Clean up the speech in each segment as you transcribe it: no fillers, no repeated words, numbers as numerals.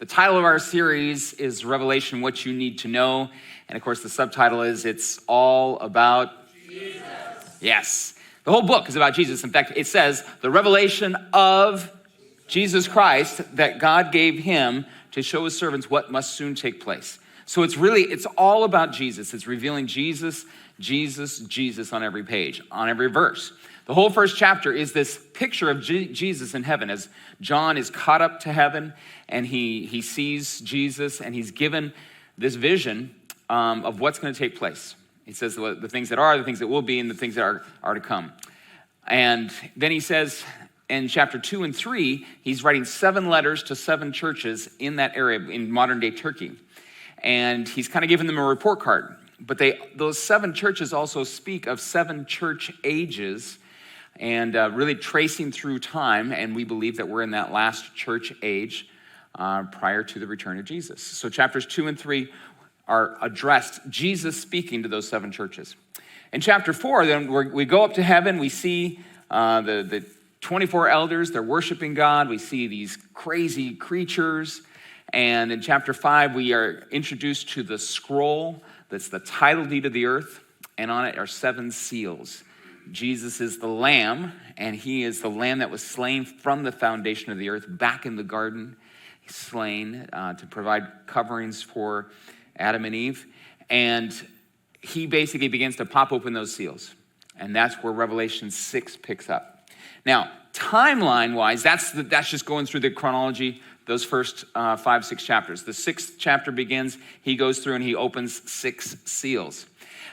The title of our series is Revelation, What You Need to Know. And of course, the subtitle is It's All About Jesus. Yes. The whole book is about Jesus. In fact, it says the revelation of Jesus Christ that God gave him to show his servants what must soon take place. So it's all about Jesus. It's revealing Jesus, Jesus, Jesus on every page, on every verse. The whole first chapter is this picture of Jesus in heaven as John is caught up to heaven and he sees Jesus and he's given this vision of what's going to take place. He says the things that are, the things that will be, and the things that are to come. And then he says in chapter 2 and 3, he's writing 7 letters to 7 churches in that area in modern day Turkey. And he's kind of giving them a report card. But those 7 churches also speak of 7 church ages and really tracing through time. And we believe that we're in that last church age prior to the return of Jesus. So chapters 2 and 3 are addressed, Jesus speaking to those 7 churches. In chapter 4, then we go up to heaven. We see the 24 elders. They're worshiping God. We see these crazy creatures. And in chapter 5, we are introduced to the scroll that's the title deed of the earth. And on it are 7 seals. Jesus is the Lamb, and he is the Lamb that was slain from the foundation of the earth back in the garden. He's slain to provide coverings for Adam and Eve. And he basically begins to pop open those seals. And that's where Revelation 6 picks up. Now, timeline-wise, that's just going through the chronology, those first 5, 6 chapters. The 6th chapter begins, he goes through and he opens 6 seals.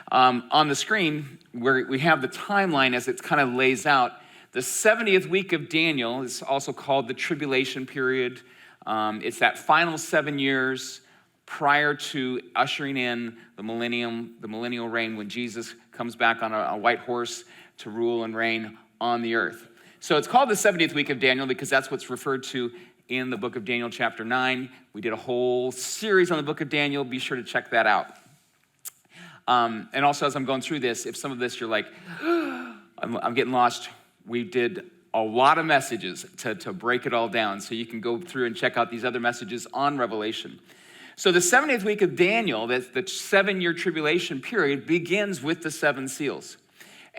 On the screen, where we have the timeline as it kind of lays out, the 70th week of Daniel is also called the tribulation period. It's that final 7 years prior to ushering in the millennial reign when Jesus comes back on a white horse to rule and reign on the earth. So it's called the 70th week of Daniel because that's what's referred to in the book of Daniel chapter 9. We did a whole series on the book of Daniel. Be sure to check that out. And also as I'm going through this, if some of this you're like, I'm getting lost, we did a lot of messages to break it all down. So you can go through and check out these other messages on Revelation. So the 70th week of Daniel, the 7-year tribulation period, begins with the 7 seals.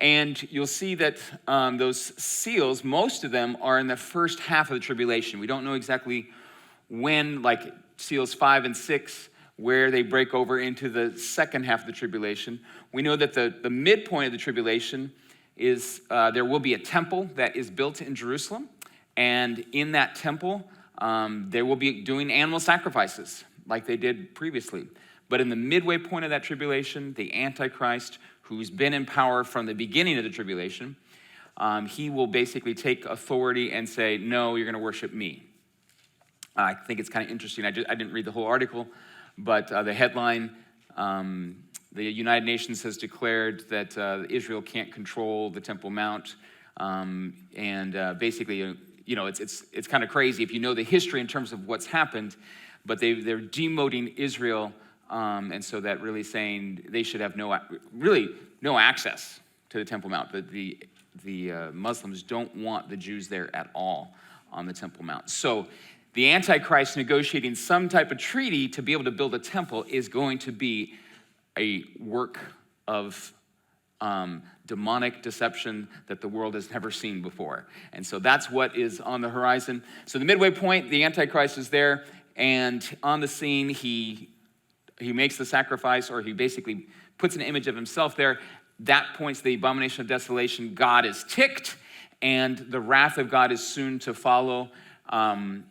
And you'll see that those seals, most of them are in the first half of the tribulation. We don't know exactly when, like seals 5 and 6, where they break over into the second half of the tribulation. We know that the midpoint of the tribulation is there will be a temple that is built in Jerusalem. And in that temple, they will be doing animal sacrifices like they did previously. But in the midway point of that tribulation, the Antichrist, who's been in power from the beginning of the tribulation, he will basically take authority and say, no, you're going to worship me. I think it's kind of interesting. I didn't read the whole article, but the headline, the United Nations has declared that Israel can't control the Temple Mount. Basically, it's kind of crazy if you know the history in terms of what's happened, but they're demoting Israel. And so that really saying they should have no access to the Temple Mount. The Muslims don't want the Jews there at all on the Temple Mount. So the Antichrist negotiating some type of treaty to be able to build a temple is going to be a work of demonic deception that the world has never seen before. And so that's what is on the horizon. So the midway point, the Antichrist is there, and on the scene, he makes the sacrifice, or he basically puts an image of himself there. That points to the abomination of desolation. God is ticked, and the wrath of God is soon to follow. And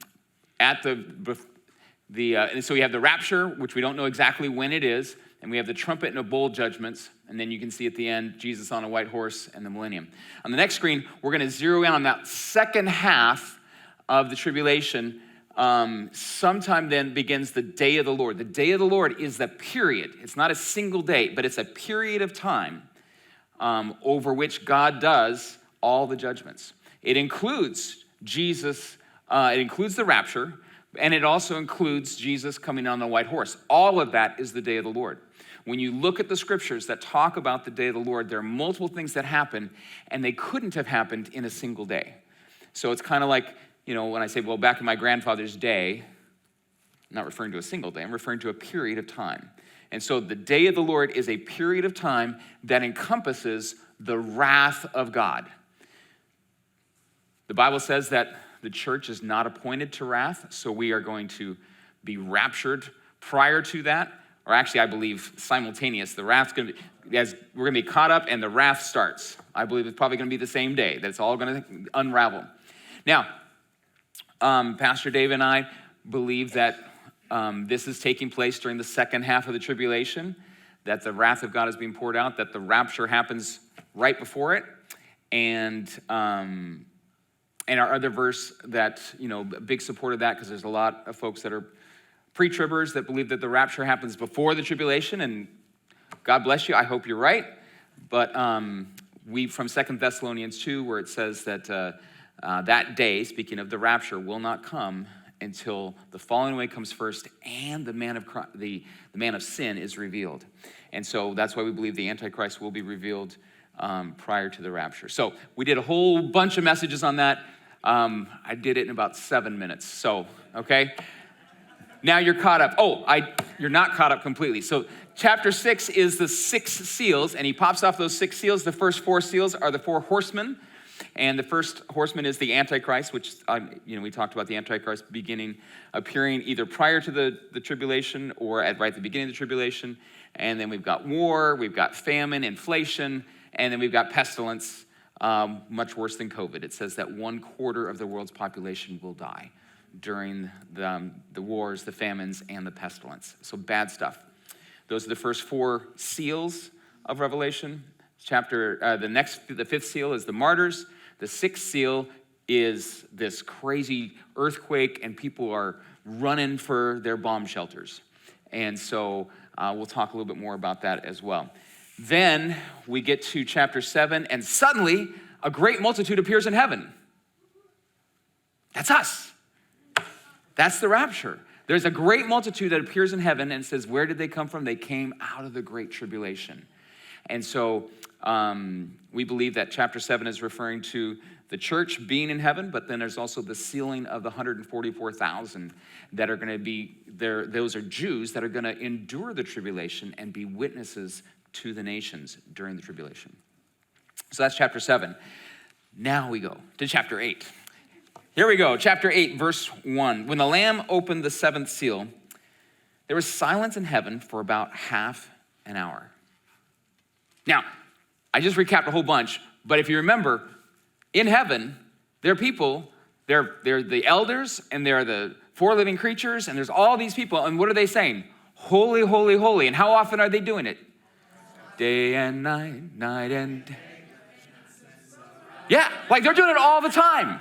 so we have the rapture, which we don't know exactly when it is, and we have the trumpet and the bowl judgments, and then you can see at the end Jesus on a white horse and the millennium. On the next screen, we're going to zero in on that second half of the tribulation. Sometime then begins the day of the Lord. The day of the Lord is the period. It's not a single day, but it's a period of time over which God does all the judgments. It includes Jesus, it includes the rapture, and it also includes Jesus coming on the white horse. All of that is the day of the Lord. When you look at the scriptures that talk about the day of the Lord, there are multiple things that happen, and they couldn't have happened in a single day. So it's kind of like, when I say, well, back in my grandfather's day, I'm not referring to a single day, I'm referring to a period of time. And so the day of the Lord is a period of time that encompasses the wrath of God. The Bible says that the church is not appointed to wrath, so we are going to be raptured prior to that, or actually I believe simultaneous. The wrath's going to be, as we're going to be caught up and the wrath starts. I believe it's probably going to be the same day that it's all going to unravel. Now, Pastor Dave and I believe that this is taking place during the second half of the tribulation, that the wrath of God is being poured out, that the rapture happens right before it, and our other verse that, a big support of that, because there's a lot of folks that are pre-tribbers that believe that the rapture happens before the tribulation, and God bless you, I hope you're right. But we, from 2 Thessalonians 2, where it says that that day, speaking of the rapture, will not come until the falling away comes first and the man of sin is revealed. And so that's why we believe the Antichrist will be revealed prior to the rapture. So we did a whole bunch of messages on that. I did it in about 7 minutes. So, okay. Now you're caught up. You're not caught up completely. So chapter 6 is the 6 seals, and he pops off those 6 seals. The first 4 seals are the 4 horsemen. And the first horseman is the Antichrist, which, we talked about the Antichrist appearing either prior to the tribulation or right at the beginning of the tribulation. And then we've got war, we've got famine, inflation, and then we've got pestilence, much worse than COVID. It says that 1/4 of the world's population will die during the wars, the famines, and the pestilence. So bad stuff. Those are the first 4 seals of Revelation. The 5th seal is the martyrs. The 6th seal is this crazy earthquake, and people are running for their bomb shelters. And so we'll talk a little bit more about that as well. Then we get to chapter 7, and suddenly a great multitude appears in heaven. That's us. That's the rapture. There's a great multitude that appears in heaven and says, where did they come from? They came out of the great tribulation. And so we believe that chapter 7 is referring to the church being in heaven, but then there's also the sealing of the 144,000 that are going to be there. Those are Jews that are going to endure the tribulation and be witnesses to the nations during the tribulation. So that's chapter 7. Now we go to chapter 8. Here we go, chapter 8, verse 1. When the Lamb opened the 7th seal, there was silence in heaven for about half an hour. Now, I just recapped a whole bunch, but if you remember, in heaven, there are people, they're the elders, and they're the 4 living creatures, and there's all these people, and what are they saying? Holy, holy, holy. And how often are they doing it? Day and night, night and day. Yeah, like they're doing it all the time.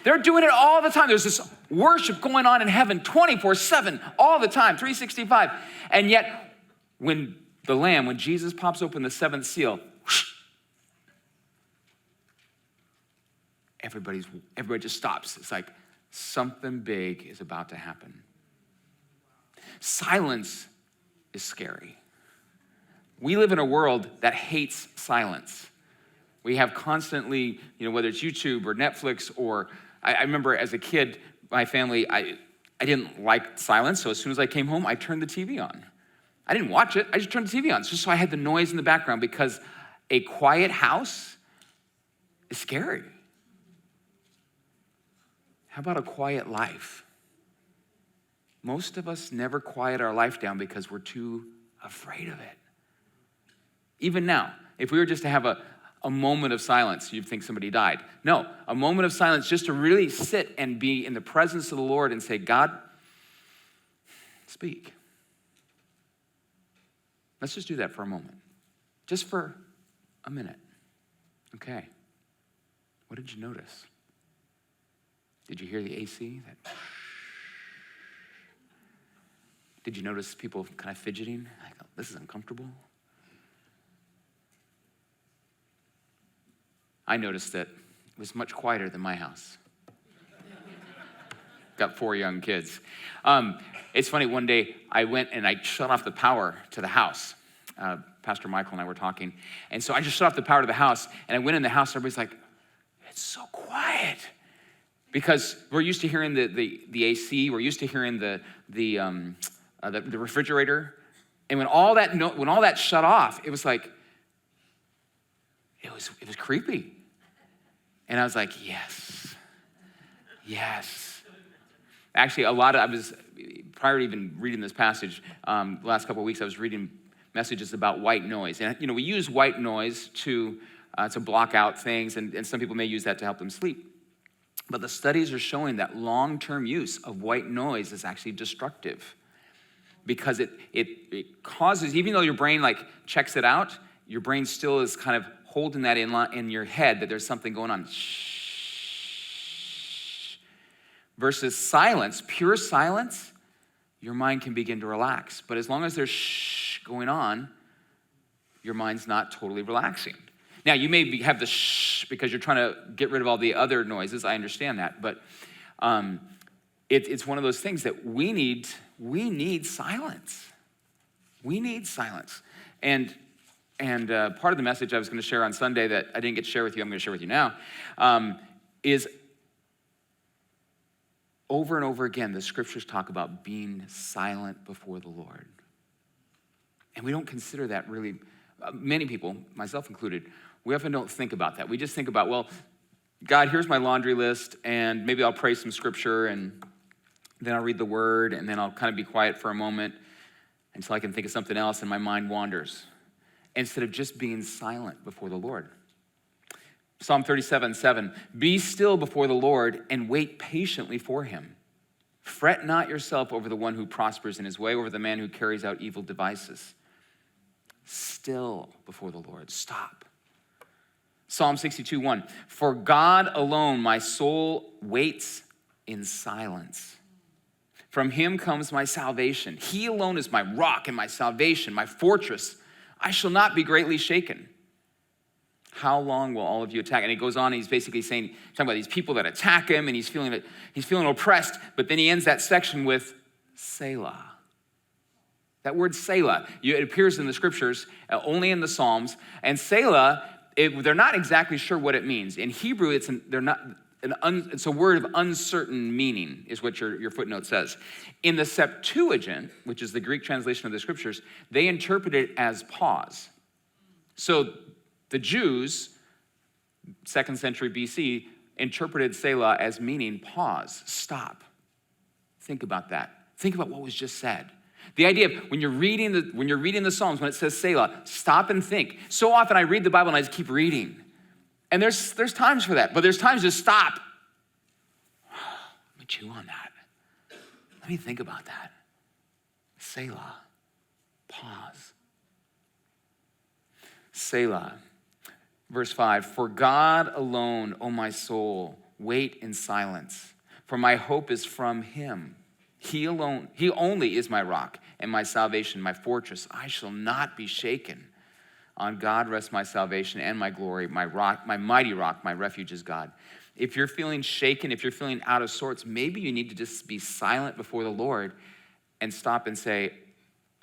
They're doing it all the time. There's this worship going on in heaven 24/7, all the time, 365. And yet, when Jesus pops open the 7th seal, whoosh, everybody just stops. It's like something big is about to happen. Silence is scary. We live in a world that hates silence. We have constantly, whether it's YouTube or Netflix or, I remember as a kid, my family, I didn't like silence, so as soon as I came home, I turned the TV on. I didn't watch it, I just turned the TV on, just so I had the noise in the background, because a quiet house is scary. How about a quiet life? Most of us never quiet our life down because we're too afraid of it. Even now, if we were just to have a moment of silence, you'd think somebody died. No, a moment of silence just to really sit and be in the presence of the Lord and say, God, speak. Let's just do that for a moment. Just for a minute. Okay. What did you notice? Did you hear the AC? Did you notice people kind of fidgeting? Like, oh, this is uncomfortable. I noticed that it was much quieter than my house. Got 4 young kids. It's funny, one day I went and I shut off the power to the house. Pastor Michael and I were talking. And so I just shut off the power to the house, and I went in the house, everybody's like, it's so quiet. Because we're used to hearing the AC, we're used to hearing the refrigerator, and when all that shut off, it was like it was creepy, and I was like, yes. Actually, prior to even reading this passage, the last couple of weeks, I was reading messages about white noise, and we use white noise to block out things, and some people may use that to help them sleep. But the studies are showing that long-term use of white noise is actually destructive because it causes, even though your brain checks it out, your brain still is kind of holding that in your head that there's something going on. Shh. Versus silence, pure silence, your mind can begin to relax. But as long as there's shh going on, your mind's not totally relaxing. Now, you may have the shh because you're trying to get rid of all the other noises. I understand that. But it's one of those things that we need silence. We need silence. And part of the message I was going to share on Sunday that I didn't get to share with you, I'm going to share with you now, is over and over again, the scriptures talk about being silent before the Lord. And we don't consider that really, many people, myself included, we often don't think about that. We just think about, well, God, here's my laundry list, and maybe I'll pray some scripture, and then I'll read the word, and then I'll kind of be quiet for a moment until I can think of something else, and my mind wanders, instead of just being silent before the Lord. Psalm 37:7, be still before the Lord and wait patiently for him. Fret not yourself over the one who prospers in his way, over the man who carries out evil devices. Still before the Lord. Stop. Psalm 62:1, for God alone my soul waits in silence. From him comes my salvation. He alone is my rock and my salvation, my fortress. I shall not be greatly shaken. How long will all of you attack? And he goes on, and he's basically talking about these people that attack him, and he's feeling oppressed, but then he ends that section with Selah. That word Selah, it appears in the scriptures, only in the Psalms, and Selah, they're not exactly sure what it means. In Hebrew, it's a word of uncertain meaning, is what your footnote says. In the Septuagint, which is the Greek translation of the scriptures, they interpret it as pause. So the Jews, 2nd century BC, interpreted Selah as meaning pause, stop. Think about that. Think about what was just said. The idea of when you're reading the Psalms, when it says Selah, stop and think. So often I read the Bible and I just keep reading. And there's times for that, but there's times to stop. Let me chew on that. Let me think about that. Selah. Pause. Selah. Verse 5, for God alone, O my soul, wait in silence, for my hope is from him. He alone, he only is my rock and my salvation, my fortress. I shall not be shaken. On God rests my salvation and my glory, my rock, my mighty rock, my refuge is God. If you're feeling shaken, if you're feeling out of sorts, maybe you need to just be silent before the Lord and stop and say,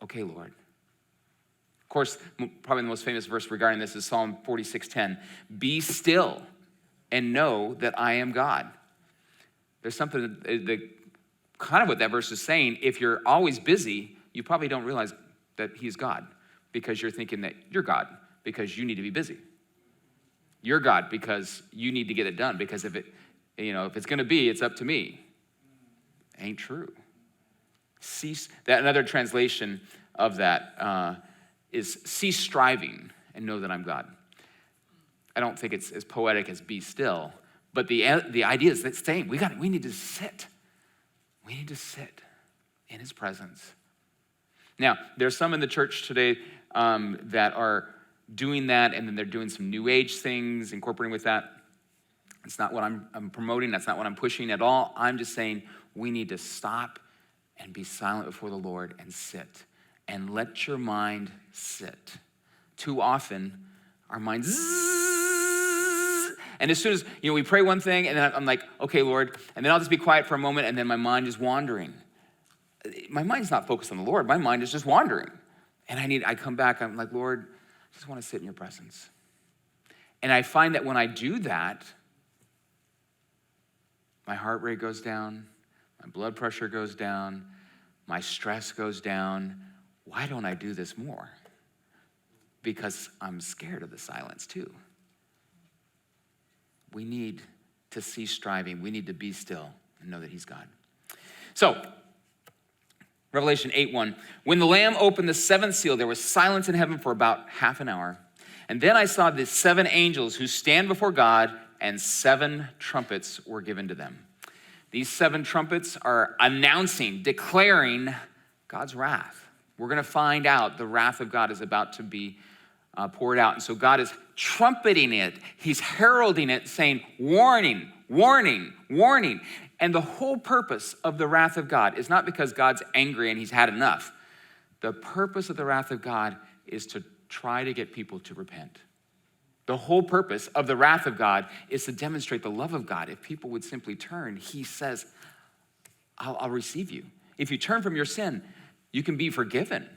okay, Lord. Of course, probably the most famous verse regarding this is Psalm 46:10. Be still and know that I am God. There's something that kind of what that verse is saying. If you're always busy, you probably don't realize that he's God because you're thinking that you're God because you need to be busy. You're God because you need to get it done because if it's going to be, it's up to me. Ain't true. Cease. That another translation of that is cease striving and know that I'm God. I don't think it's as poetic as be still, but the idea is the same. We need to sit. We need to sit in his presence. Now, there's some in the church today that are doing that, and then they're doing some new age things, incorporating with that. It's not what I'm promoting. That's not what I'm pushing at all. I'm just saying we need to stop and be silent before the Lord and sit. And let your mind sit. Too often, our mind zzz, and as soon as we pray one thing, and then I'm like, okay, Lord, and then I'll just be quiet for a moment, and then my mind is wandering. My mind's not focused on the Lord. My mind is just wandering. And I come back, I'm like, Lord, I just want to sit in your presence. And I find that when I do that, my heart rate goes down, my blood pressure goes down, my stress goes down. Why don't I do this more? Because I'm scared of the silence too. We need to cease striving. We need to be still and know that he's God. So, Revelation 8:1, when the Lamb opened the seventh seal, there was silence in heaven for about half an hour. And then I saw the 7 angels who stand before God, and 7 trumpets were given to them. These 7 trumpets are announcing, declaring God's wrath. We're going to find out the wrath of God is about to be poured out. And so God is trumpeting it. He's heralding it, saying, warning, warning, warning. And the whole purpose of the wrath of God is not because God's angry and he's had enough. The purpose of the wrath of God is to try to get people to repent. The whole purpose of the wrath of God is to demonstrate the love of God. If people would simply turn, he says, I'll receive you. If you turn from your sin, you can be forgiven.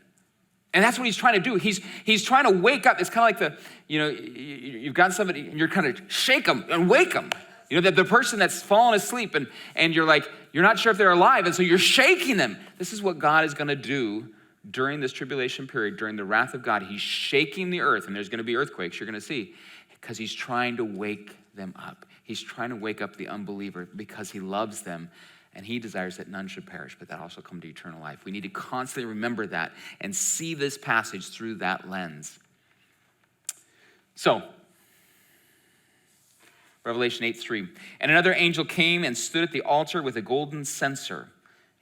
And that's what he's trying to do. He's trying to wake up. It's kind of like you've got somebody and you're kind of shake them and wake them. You know, the person that's fallen asleep and you're like, you're not sure if they're alive. And so you're shaking them. This is what God is going to do during this tribulation period, during the wrath of God. He's shaking the earth, and there's going to be earthquakes, you're going to see, because he's trying to wake them up. He's trying to wake up the unbeliever because he loves them. And he desires that none should perish, but that also come to eternal life. We need to constantly remember that and see this passage through that lens. So, Revelation 8:3. And another angel came and stood at the altar with a golden censer,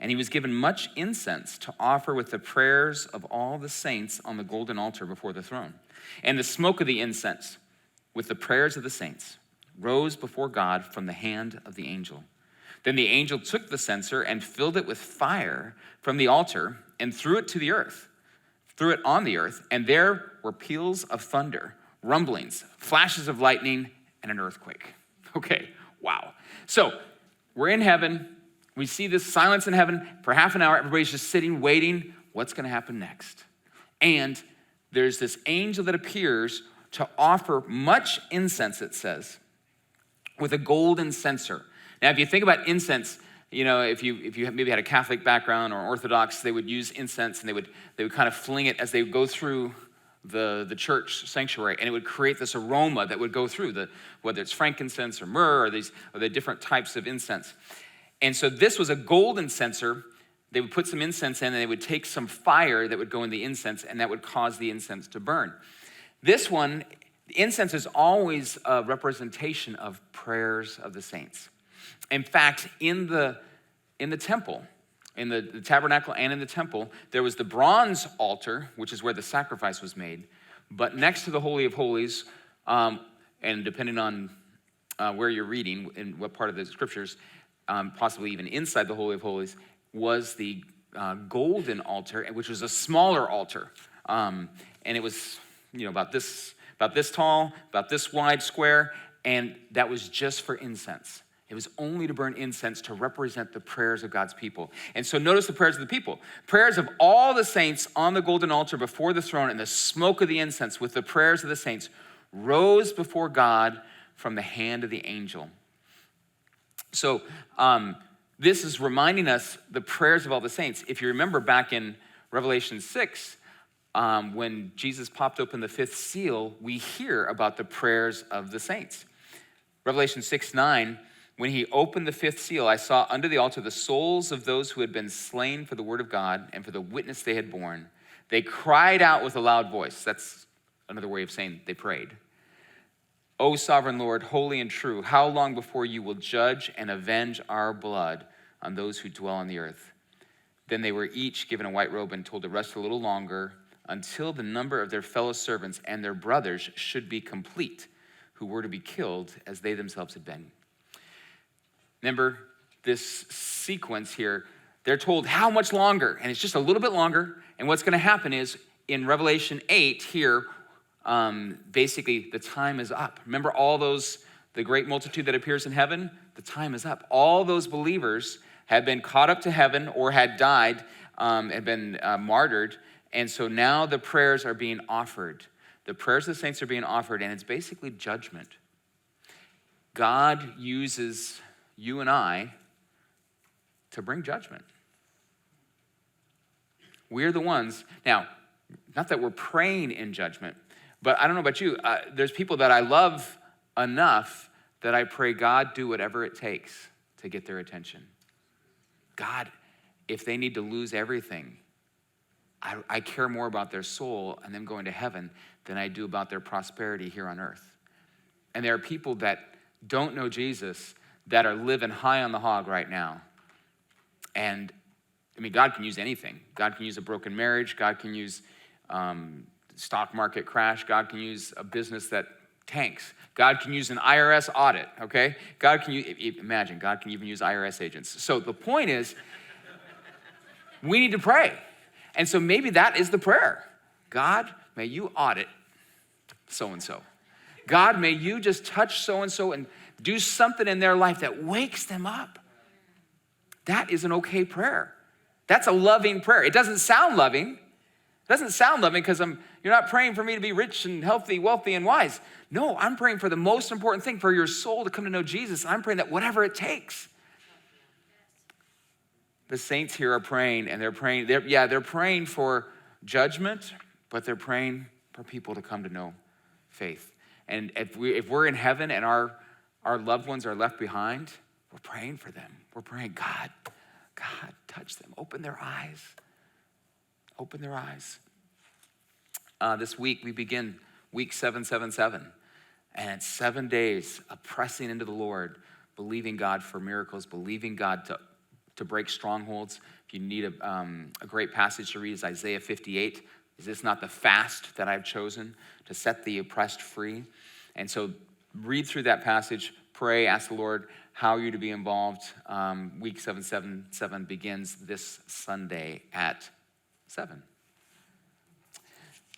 and he was given much incense to offer with the prayers of all the saints on the golden altar before the throne. And the smoke of the incense, with the prayers of the saints, rose before God from the hand of the angel. Then the angel took the censer and filled it with fire from the altar and threw it to the earth, threw it on the earth, and there were peals of thunder, rumblings, flashes of lightning, and an earthquake. Okay, wow. So we're in heaven. We see this silence in heaven for half an hour. Everybody's just sitting, waiting. What's going to happen next? And there's this angel that appears to offer much incense, it says, with a golden censer. Now, if you think about incense, you know, if you maybe had a Catholic background or Orthodox, they would use incense and they would kind of fling it as they would go through the church sanctuary, and it would create this aroma that would go through whether it's frankincense or myrrh or the different types of incense. And so this was a golden censer. They would put some incense in, and they would take some fire that would go in the incense, and that would cause the incense to burn. This one, incense is always a representation of prayers of the saints. In fact, in the temple, in the tabernacle and in the temple, there was the bronze altar, which is where the sacrifice was made. But next to the Holy of Holies, and depending on where you're reading and what part of the scriptures, possibly even inside the Holy of Holies, was the golden altar, which was a smaller altar. And it was, about this tall, about this wide square, and that was just for incense. It was only to burn incense to represent the prayers of God's people. And so notice the prayers of the people. Prayers of all the saints on the golden altar before the throne, and the smoke of the incense with the prayers of the saints rose before God from the hand of the angel. So this is reminding us the prayers of all the saints. If you remember back in Revelation 6, when Jesus popped open the 5th seal, we hear about the prayers of the saints. Revelation 6:9, when he opened the 5th seal, I saw under the altar the souls of those who had been slain for the word of God and for the witness they had borne. They cried out with a loud voice. That's another way of saying they prayed. O sovereign Lord, holy and true, how long before you will judge and avenge our blood on those who dwell on the earth? Then they were each given a white robe and told to rest a little longer until the number of their fellow servants and their brothers should be complete, who were to be killed as they themselves had been. Remember this sequence here. They're told how much longer, and it's just a little bit longer. And what's going to happen is in Revelation 8 here, basically the time is up. Remember the great multitude that appears in heaven? The time is up. All those believers had been caught up to heaven or had died, had been martyred. And so now the prayers are being offered. The prayers of the saints are being offered, and it's basically judgment. God uses you and I, to bring judgment. We're the ones, now, not that we're praying in judgment, but I don't know about you, there's people that I love enough that I pray, God, do whatever it takes to get their attention. God, if they need to lose everything, I care more about their soul and them going to heaven than I do about their prosperity here on earth. And there are people that don't know Jesus that are living high on the hog right now. And I mean, God can use anything. God can use a broken marriage. God can use stock market crash. God can use a business that tanks. God can use an IRS audit, okay? God can imagine, God can even use IRS agents. So the point is, we need to pray. And so maybe that is the prayer. God, may you audit so-and-so. God, may you just touch so-and-so and do something in their life that wakes them up. That is an okay prayer. That's a loving prayer. It doesn't sound loving. It doesn't sound loving because you're not praying for me to be rich and healthy, wealthy, and wise. No, I'm praying for the most important thing, for your soul to come to know Jesus. I'm praying that whatever it takes. The saints here are praying, and they're praying for judgment, but they're praying for people to come to know faith. And if we're in heaven and our loved ones are left behind, we're praying for them. We're praying, God, touch them. Open their eyes. Open their eyes. This week, we begin week 777. And it's 7 days of pressing into the Lord, believing God for miracles, believing God to break strongholds. If you need a great passage to read, is Isaiah 58. Is this not the fast that I've chosen to set the oppressed free? And so read through that passage, pray, ask the Lord how you're to be involved. Week 777 begins this Sunday at 7.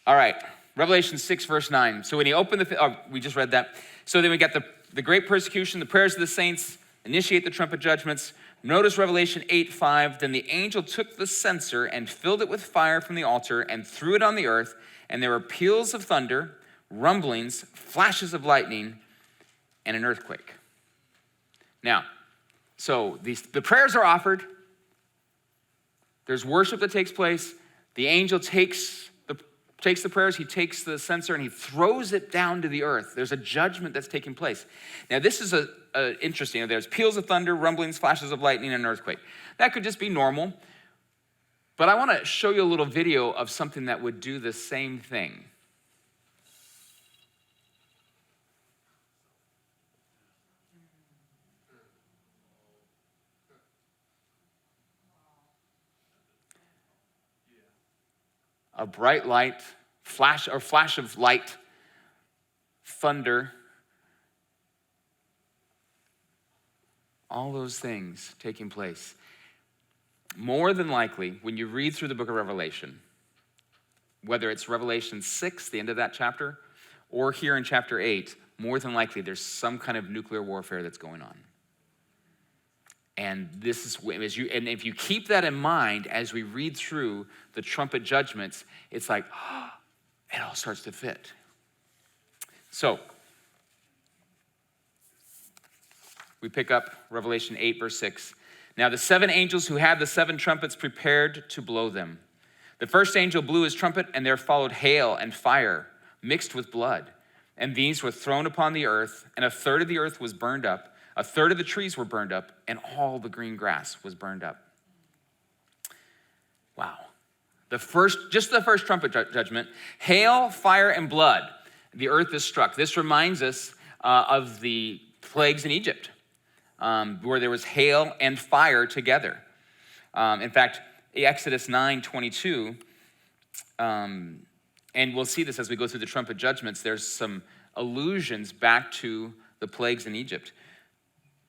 All right, Revelation 6, verse 9. So when he opened we just read that. So then we got the great persecution, the prayers of the saints, initiate the trumpet judgments. Notice Revelation 8:5. Then the angel took the censer and filled it with fire from the altar and threw it on the earth. And there were peals of thunder, rumblings, flashes of lightning, and an earthquake. Now, so the prayers are offered. There's worship that takes place. The angel takes the prayers, he takes the censer, and he throws it down to the earth. There's a judgment that's taking place. Now, this is interesting. There's peals of thunder, rumblings, flashes of lightning, and an earthquake. That could just be normal. But I want to show you a little video of something that would do the same thing. A bright light, flash of light, thunder, all those things taking place. More than likely, when you read through the book of Revelation, whether it's Revelation 6, the end of that chapter, or here in chapter 8, more than likely there's some kind of nuclear warfare that's going on. And this is and if you keep that in mind as we read through the trumpet judgments, it's like, it all starts to fit. So we pick up Revelation 8, verse 6. Now the 7 angels who had the 7 trumpets prepared to blow them. The first angel blew his trumpet, and there followed hail and fire mixed with blood. And these were thrown upon the earth, and a third of the earth was burned up. A third of the trees were burned up, and all the green grass was burned up. Wow. The first trumpet judgment, hail, fire, and blood. The earth is struck. This reminds us of the plagues in Egypt, where there was hail and fire together. In fact, Exodus 9:22, and we'll see this as we go through the trumpet judgments, there's some allusions back to the plagues in Egypt.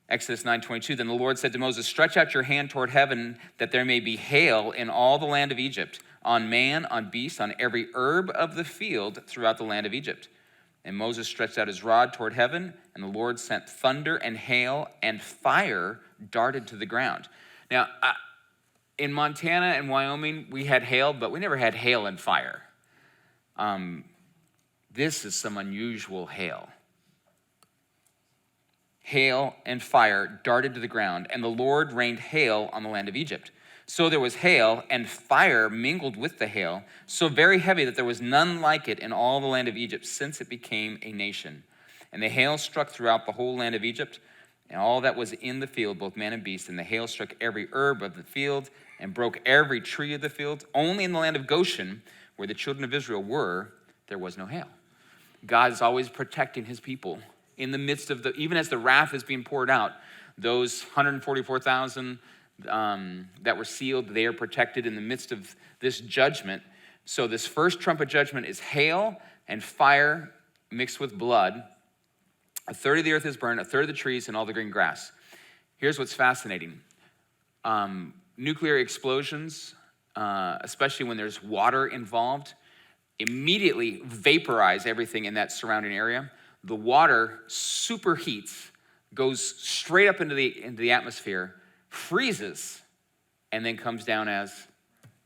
Exodus 9:22, then the Lord said to Moses, stretch out your hand toward heaven that there may be hail in all the land of Egypt, on man, on beast, on every herb of the field throughout the land of Egypt. And Moses stretched out his rod toward heaven, and the Lord sent thunder and hail, and fire darted to the ground. Now, in Montana and Wyoming, we had hail, but we never had hail and fire. This is some unusual hail. hail, and fire darted to the ground, and the Lord rained hail on the land of Egypt. So there was hail, and fire mingled with the hail, so very heavy that there was none like it in all the land of Egypt since it became a nation. And the hail struck throughout the whole land of Egypt, and all that was in the field, both man and beast. And the hail struck every herb of the field and broke every tree of the field. Only in the land of Goshen, where the children of Israel were, there was no hail. God is always protecting his people in the midst of even as the wrath is being poured out. Those 144,000 that were sealed, they are protected in the midst of this judgment. So this first trumpet judgment is hail and fire mixed with blood. A third of the earth is burned, a third of the trees, and all the green grass. Here's what's fascinating. Nuclear explosions, especially when there's water involved, immediately vaporize everything in that surrounding area. The water superheats, goes straight up into the atmosphere, freezes, and then comes down as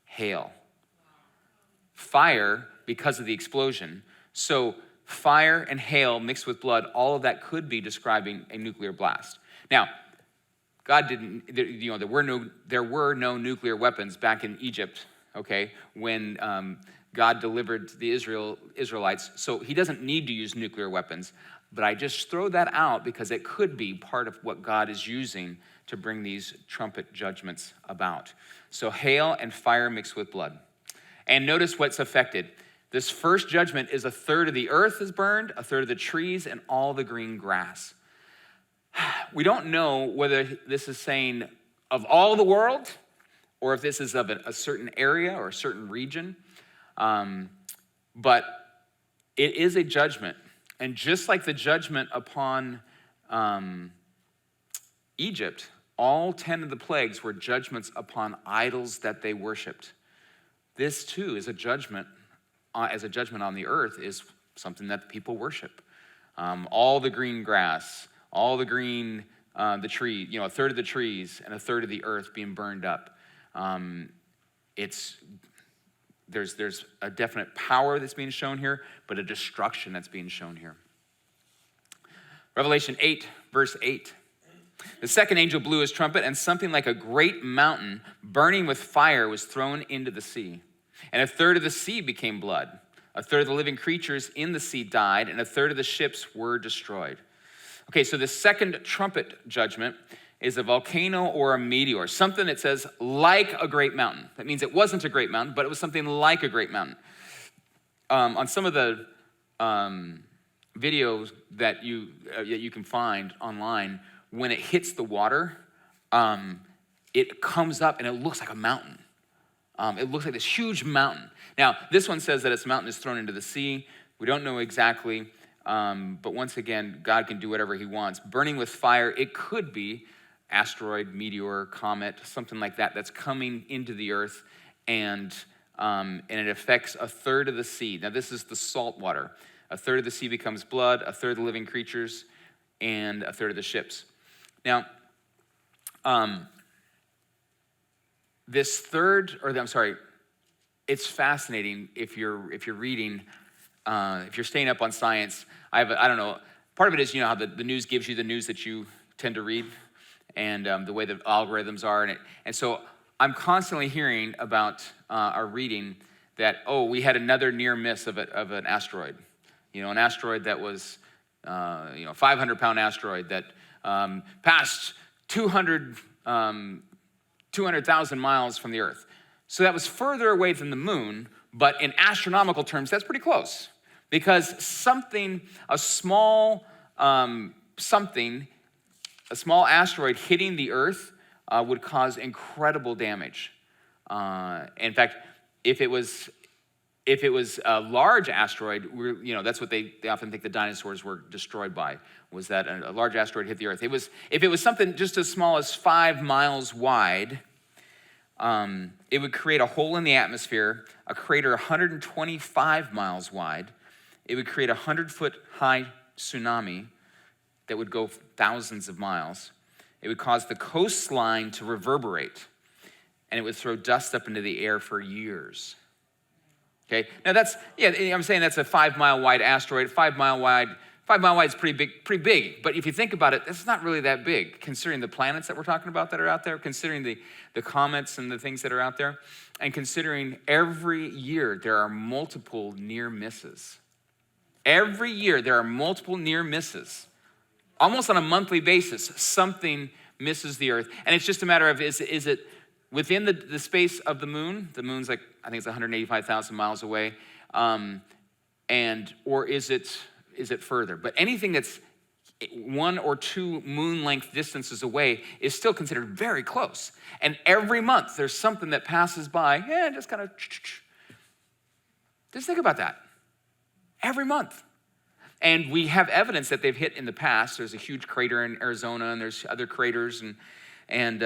hail. Fire, because of the explosion. So fire and hail mixed with blood, all of that could be describing a nuclear blast. Now, God didn't, there were no nuclear weapons back in Egypt, okay, when God delivered the Israelites. So he doesn't need to use nuclear weapons. But I just throw that out because it could be part of what God is using to bring these trumpet judgments about. So hail and fire mixed with blood. And notice what's affected. This first judgment is a third of the earth is burned, a third of the trees, and all the green grass. We don't know whether this is saying of all the world or if this is of a certain area or a certain region. But it is a judgment. And just like the judgment upon Egypt, all 10 of the plagues were judgments upon idols that they worshiped. This too is a judgment, as a judgment on the earth, is something that the people worship. All the green grass, all the green, the tree, a third of the trees and a third of the earth being burned up. There's a definite power that's being shown here, but a destruction that's being shown here. Revelation 8, verse 8. The second angel blew his trumpet, and something like a great mountain burning with fire was thrown into the sea. And a third of the sea became blood. A third of the living creatures in the sea died, and a third of the ships were destroyed. Okay, so the second trumpet judgment is a volcano or a meteor, something that says like a great mountain. That means it wasn't a great mountain, but it was something like a great mountain. On some of the videos that you can find online, when it hits the water, it comes up and it looks like a mountain. It looks like this huge mountain. Now, this one says that its mountain is thrown into the sea. We don't know exactly, but once again, God can do whatever he wants. Burning with fire, it could be asteroid, meteor, comet, something like that that's coming into the earth, and it affects a third of the sea. Now, this is the salt water. A third of the sea becomes blood, a third of the living creatures, and a third of the ships. Now, it's fascinating if you're reading, if you're staying up on science. I don't know, part of it is, how the news gives you the news that you tend to read, and the way the algorithms are, and so I'm constantly hearing about our reading that, we had another near miss of an asteroid. An asteroid that was, 500-pound asteroid that passed 200,000 miles from the Earth. So that was further away than the moon, but in astronomical terms, that's pretty close. Because a small asteroid hitting the Earth would cause incredible damage. In fact, if it was a large asteroid, that's what they often think the dinosaurs were destroyed by, was that a large asteroid hit the Earth. If it was something just as small as 5 miles wide, it would create a hole in the atmosphere, a crater 125 miles wide. It would create a 100-foot high tsunami that would go thousands of miles. It would cause the coastline to reverberate, and it would throw dust up into the air for years. Okay, now I'm saying that's a 5 mile wide asteroid. 5 mile wide 5 mile wide is pretty big. But if you think about it, it's not really that big, considering the planets that we're talking about that are out there, considering the comets and the things that are out there, and considering every year there are multiple near misses. Every year there are multiple near misses. Almost on a monthly basis, something misses the earth. And it's just a matter of, is it within the space of the moon? The moon's like, I think it's 185,000 miles away. Or is it further? But anything that's 1 or 2 moon-length distances away is still considered very close. And every month there's something that passes by, just kind of, just think about that. Every month. And we have evidence that they've hit in the past. There's a huge crater in Arizona, and there's other craters, and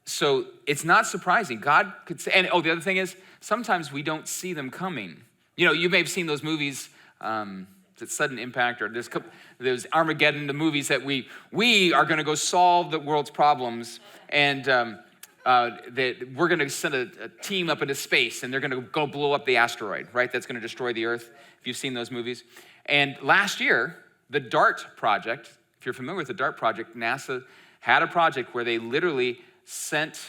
so it's not surprising. God could say, and the other thing is, sometimes we don't see them coming. You know, you may have seen those movies, Sudden Impact, or there's Armageddon, the movies that we are going to go solve the world's problems, and that we're going to send a team up into space, and they're going to go blow up the asteroid, right? That's going to destroy the Earth, if you've seen those movies. And last year, the DART project, if you're familiar with the DART project, NASA had a project where they literally sent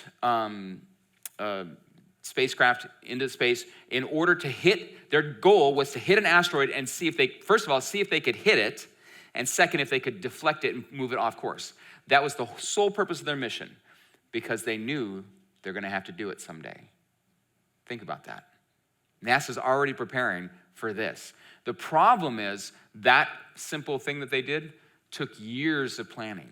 spacecraft into space in order to hit, their goal was to hit an asteroid and see if they could hit it, and second, if they could deflect it and move it off course. That was the sole purpose of their mission, because they knew they're going to have to do it someday. Think about that. NASA's already preparing for this. The problem is that simple thing that they did took years of planning.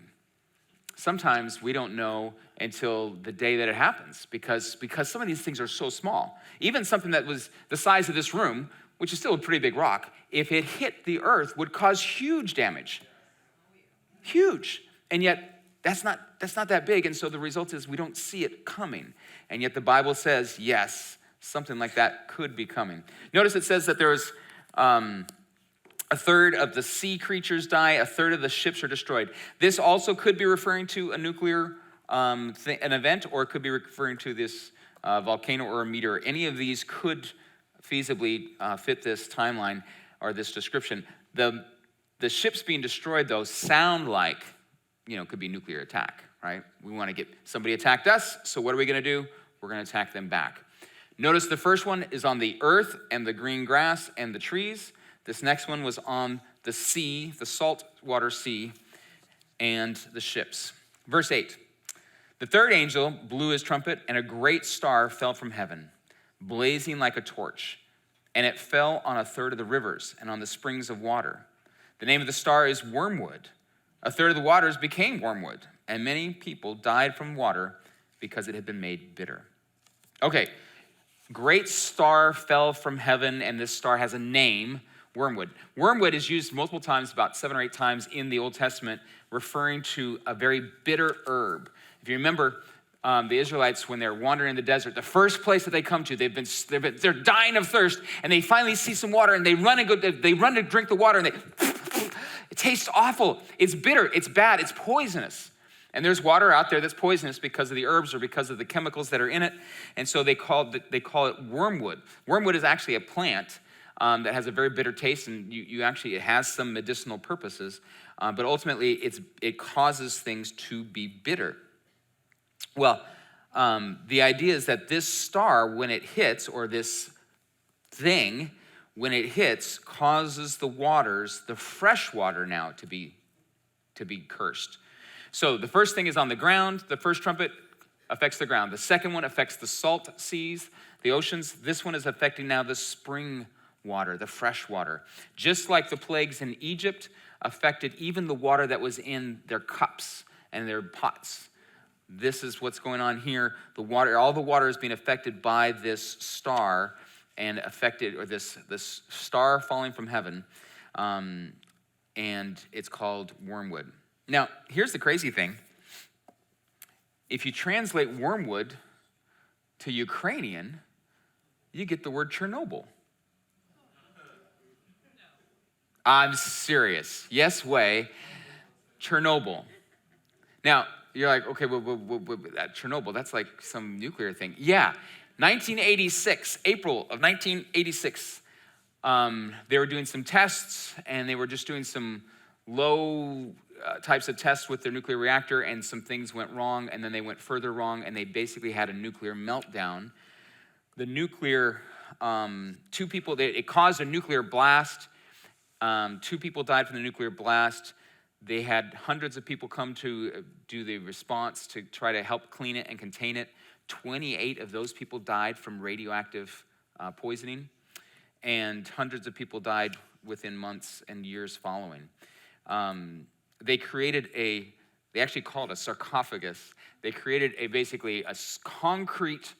Sometimes we don't know until the day that it happens because some of these things are so small. Even something that was the size of this room, which is still a pretty big rock, if it hit the earth, would cause huge damage. Huge. And yet, that's not that big, and so the result is we don't see it coming. And yet the Bible says, yes, something like that could be coming. Notice it says that there's a third of the sea creatures die, a third of the ships are destroyed. This also could be referring to a nuclear an event, or it could be referring to this volcano or a meteor. Any of these could feasibly fit this timeline or this description. The ships being destroyed, though, sound like, could be nuclear attack, right? We want to somebody attacked us, so what are we going to do? We're going to attack them back. Notice the first one is on the earth and the green grass and the trees. This next one was on the sea, the saltwater sea, and the ships. Verse 8, the third angel blew his trumpet, and a great star fell from heaven, blazing like a torch, and it fell on a third of the rivers and on the springs of water. The name of the star is Wormwood. A third of the waters became wormwood, and many people died from water because it had been made bitter. Okay, great star fell from heaven, and this star has a name, Wormwood. Wormwood is used multiple times, about 7 or 8 times in the Old Testament, referring to a very bitter herb. If you remember, the Israelites, when they're wandering in the desert, the first place that they come to, they're dying of thirst, and they finally see some water, and they run to drink the water, and it tastes awful. It's bitter, it's bad, it's poisonous. And there's water out there that's poisonous because of the herbs or because of the chemicals that are in it, and so they call it wormwood. Wormwood is actually a plant that has a very bitter taste, and it has some medicinal purposes, but ultimately it causes things to be bitter. Well, the idea is that this star, when it hits, or this thing, when it hits, causes the waters, the fresh water now, to be cursed. So the first thing is on the ground. The first trumpet affects the ground. The second one affects the salt seas, the oceans. This one is affecting now the spring water, the fresh water. Just like the plagues in Egypt affected even the water that was in their cups and their pots. This is what's going on here. All the water is being affected by this star and affected, or this star falling from heaven, and it's called wormwood. Now, here's the crazy thing. If you translate wormwood to Ukrainian, you get the word Chernobyl. I'm serious. Yes way. Chernobyl. Now, you're like, okay, well, Chernobyl, that's like some nuclear thing. Yeah, 1986, April of 1986, They were doing some tests, and they were just doing some low types of tests with their nuclear reactor, and some things went wrong, and then they went further wrong, and they basically had a nuclear meltdown. The nuclear, it caused a nuclear blast. 2 people died from the nuclear blast. They had hundreds of people come to do the response to try to help clean it and contain it. 28 of those people died from radioactive poisoning, and hundreds of people died within months and years following. They actually called it a sarcophagus. They created basically a concrete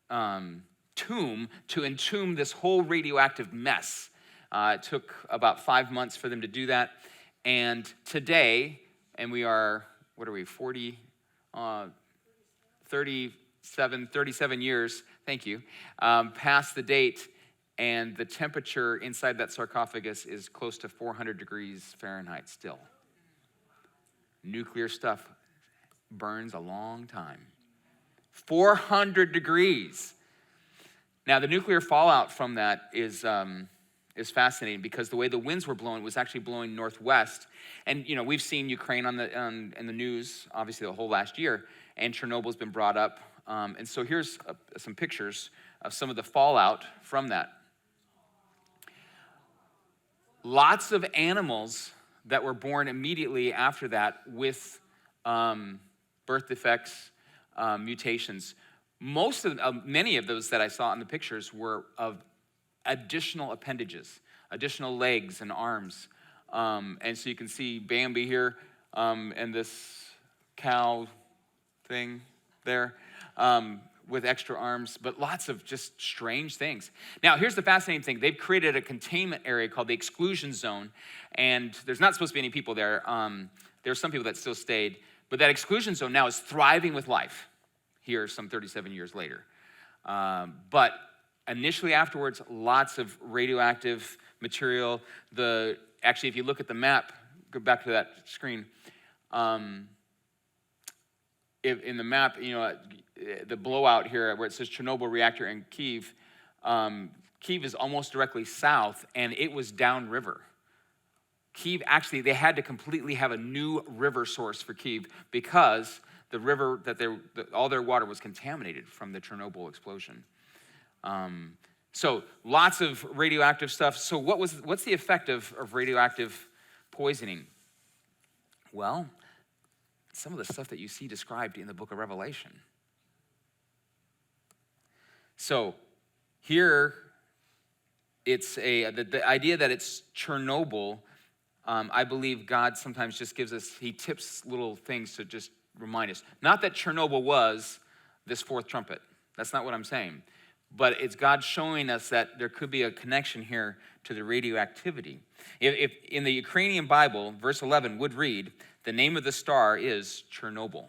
tomb to entomb this whole radioactive mess. It took about 5 months for them to do that. And today, and we are, 37 years, thank you, past the date, and the temperature inside that sarcophagus is close to 400 degrees Fahrenheit still. Nuclear stuff burns a long time. 400 degrees. Now, the nuclear fallout from that is fascinating, because the way the winds were blowing, it was actually blowing northwest. And we've seen Ukraine in the news, obviously the whole last year, and Chernobyl's been brought up. And so here's some pictures of some of the fallout from that. Lots of animals that were born immediately after that with birth defects, mutations. Many of those that I saw in the pictures were of additional appendages, additional legs and arms. And so you can see Bambi here, and this cow thing there, with extra arms, but lots of just strange things. Now, here's the fascinating thing. They've created a containment area called the exclusion zone, and there's not supposed to be any people there. There's some people that still stayed, but that exclusion zone now is thriving with life here some 37 years later. But initially afterwards, lots of radioactive material. Actually, if you look at the map, go back to that screen. In the map, the blowout here where it says Chernobyl reactor in Kyiv, Kyiv is almost directly south, and it was downriver. Kyiv, actually, they had to completely have a new river source for Kyiv, because the river all their water was contaminated from the Chernobyl explosion. So lots of radioactive stuff. So what's the effect of radioactive poisoning? Well, some of the stuff that you see described in the book of Revelation. So here, it's the idea that it's Chernobyl. I believe God sometimes just he tips little things to just remind us. Not that Chernobyl was this fourth trumpet. That's not what I'm saying. But it's God showing us that there could be a connection here to the radioactivity. If in the Ukrainian Bible, verse 11 would read, the name of the star is Chernobyl.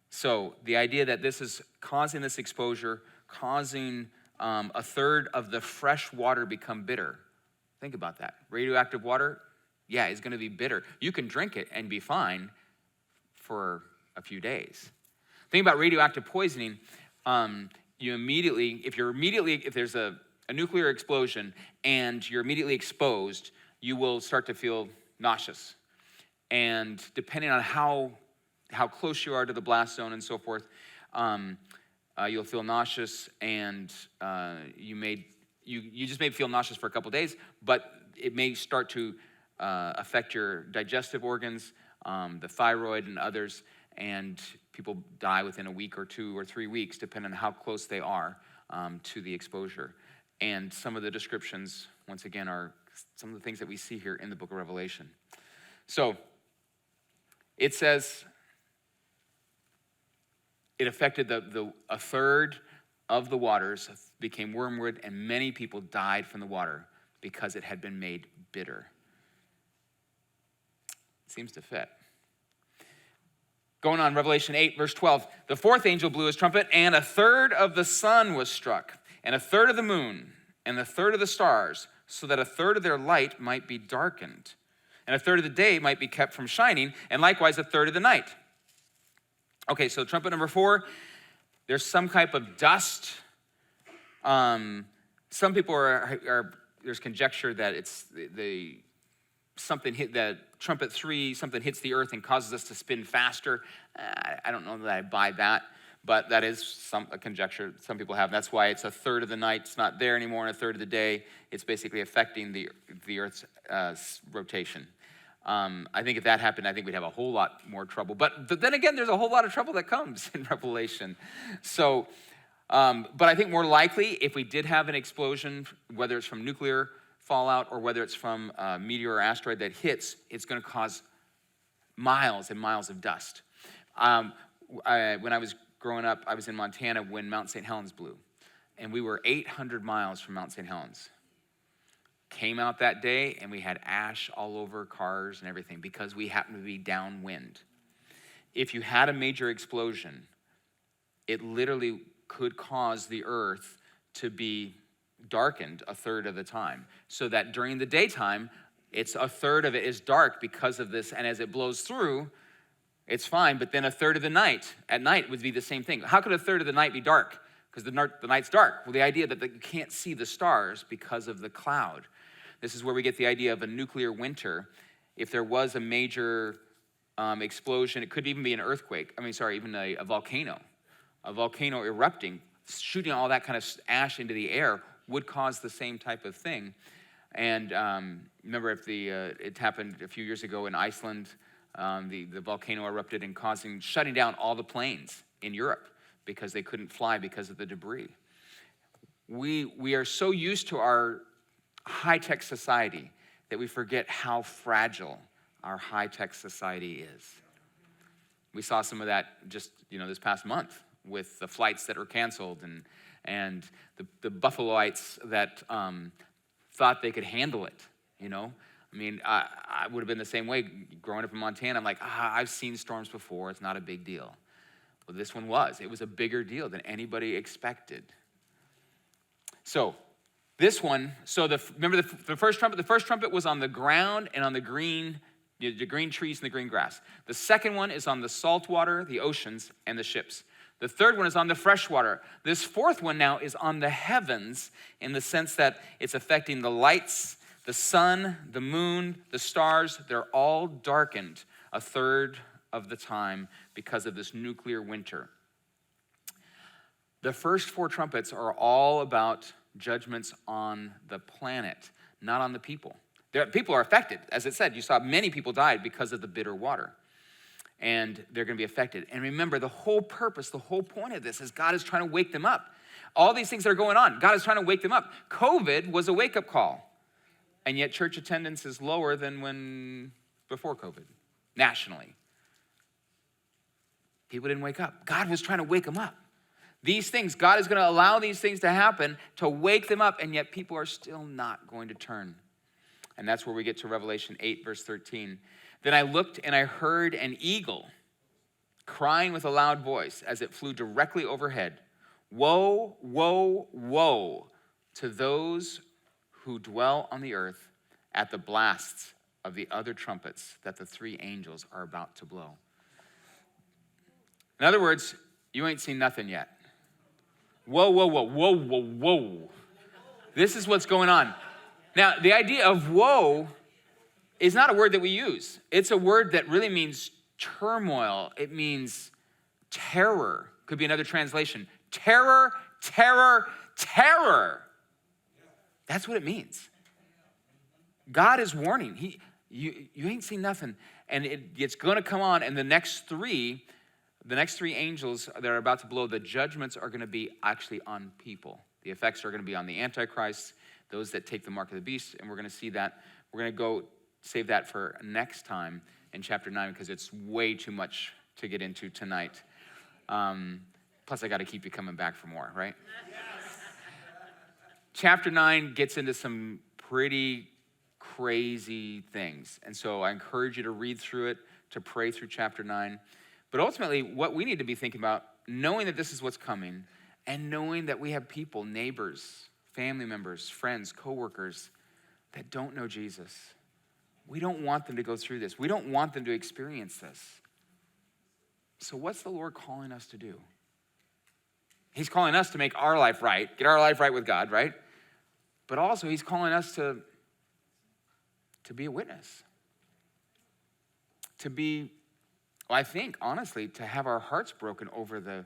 So the idea that this is causing this exposure, causing a third of the fresh water become bitter. Think about that. Radioactive water, is going to be bitter. You can drink it and be fine for a few days. Think about radioactive poisoning. If there's a nuclear explosion and you're immediately exposed, you will start to feel nauseous. And depending on how close you are to the blast zone and so forth, you'll feel nauseous, and you just may feel nauseous for a couple days, but it may start to affect your digestive organs, the thyroid and others, and people die within a week or 2 or 3 weeks, depending on how close they are to the exposure. And some of the descriptions, once again, are some of the things that we see here in the book of Revelation. So it says it affected a third of the waters became wormwood, and many people died from the water because it had been made bitter. Seems to fit. Going on, Revelation 8, verse 12. The fourth angel blew his trumpet, and a third of the sun was struck, and a third of the moon, and a third of the stars, so that a third of their light might be darkened, and a third of the day might be kept from shining, and likewise a third of the night. Okay, so trumpet number 4, there's some type of dust, some Some people are there's conjecture that it's something hit that trumpet 3, something hits the earth and causes us to spin faster. I don't know that I buy that, but that is a conjecture some people have. That's why it's a third of the night. It's not there anymore, and a third of the day. It's basically affecting the earth's rotation. I think if that happened, I think we'd have a whole lot more trouble. But then again, there's a whole lot of trouble that comes in Revelation. So, but I think more likely, if we did have an explosion, whether it's from nuclear fallout or whether it's from a meteor or asteroid that hits, it's going to cause miles and miles of dust. When I was growing up, I was in Montana when Mount St. Helens blew, and we were 800 miles from Mount St. Helens. Came out that day, and we had ash all over cars and everything because we happened to be downwind. If you had a major explosion, it literally could cause the earth to be darkened a third of the time, so that during the daytime, it's a third of it is dark because of this, and as it blows through, it's fine, but then a third of the night, at night would be the same thing. How could a third of the night be dark? Because the night's dark. Well, the idea that you can't see the stars because of the cloud. This is where we get the idea of a nuclear winter. If there was a major explosion, it could even be an earthquake. Even a volcano. A volcano erupting, shooting all that kind of ash into the air would cause the same type of thing. And remember, if it happened a few years ago in Iceland, the volcano erupted and shutting down all the planes in Europe because they couldn't fly because of the debris. We are so used to our high-tech society that we forget how fragile our high-tech society is. We saw some of that just this past month with the flights that were canceled and the Buffaloites that thought they could handle it, I would have been the same way growing up in Montana. I'm like, I've seen storms before. It's not a big deal. Well, this one was. It was a bigger deal than anybody expected. So this one, remember the first trumpet? The first trumpet was on the ground and on the green trees and the green grass. The second one is on the salt water, the oceans, and the ships. The third one is on the fresh water. This fourth one now is on the heavens in the sense that it's affecting the lights, the sun, the moon, the stars. They're all darkened a third of the time because of this nuclear winter. The first 4 trumpets are all about judgments on the planet, not on the people. People are affected. As it said, you saw many people died because of the bitter water. And they're going to be affected. And remember, the whole purpose, the whole point of this is God is trying to wake them up. All these things that are going on, God is trying to wake them up. COVID was a wake-up call. And yet church attendance is lower than before COVID, nationally. People didn't wake up. God was trying to wake them up. These things, God is going to allow these things to happen to wake them up, and yet people are still not going to turn. And that's where we get to Revelation 8, verse 13. Then I looked and I heard an eagle crying with a loud voice as it flew directly overhead. Woe, woe, woe to those who dwell on the earth at the blasts of the other trumpets that the 3 angels are about to blow. In other words, you ain't seen nothing yet. Whoa, whoa, whoa, whoa, whoa, whoa. This is what's going on. Now, the idea of woe is not a word that we use. It's a word that really means turmoil. It means terror. Could be another translation. Terror, terror, terror. That's what it means. God is warning. You ain't seen nothing. And it's going to come on. And the next three angels that are about to blow, the judgments are going to be actually on people. The effects are going to be on the Antichrist, those that take the mark of the beast. And we're going to see that. We're going to go save that for next time in chapter 9 because it's way too much to get into tonight. Plus, I got to keep you coming back for more, right? Yes. Chapter 9 gets into some pretty crazy things. And so I encourage you to read through it, to pray through chapter 9. But ultimately, what we need to be thinking about, knowing that this is what's coming, and knowing that we have people, neighbors, family members, friends, coworkers that don't know Jesus. We don't want them to go through this. We don't want them to experience this. So what's the Lord calling us to do? He's calling us to make our life right, get our life right with God, right? But also he's calling us to be a witness. To be, well, I think, honestly, to have our hearts broken over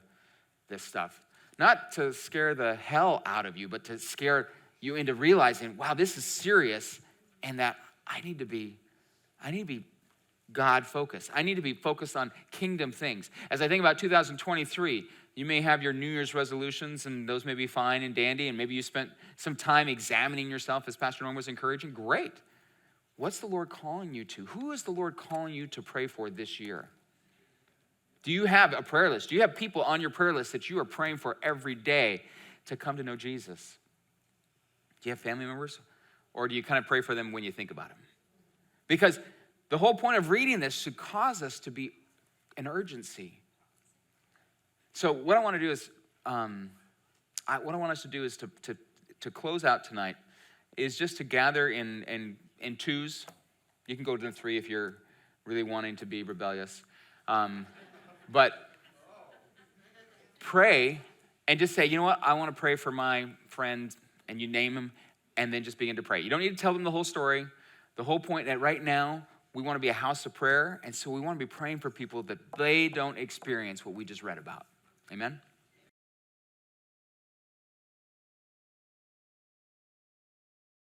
this stuff. Not to scare the hell out of you, but to scare you into realizing, wow, this is serious, and that I need to be God focused. I need to be focused on kingdom things. As I think about 2023, you may have your New Year's resolutions, and those may be fine and dandy, and maybe you spent some time examining yourself, as Pastor Norm was encouraging. Great. What's the Lord calling you to? Who is the Lord calling you to pray for this year? Do you have a prayer list? Do you have people on your prayer list that you are praying for every day to come to know Jesus? Do you have family members? Or do you kind of pray for them when you think about them? Because the whole point of reading this should cause us to be an urgency. So what I want to do is, what I want us to do is to close out tonight is just to gather in twos. You can go to 3 if you're really wanting to be rebellious. But pray and just say, you know what, I want to pray for my friend, and you name him, and then just begin to pray. You don't need to tell them the whole story. The whole point that right now, we want to be a house of prayer, and so we want to be praying for people that they don't experience what we just read about. Amen?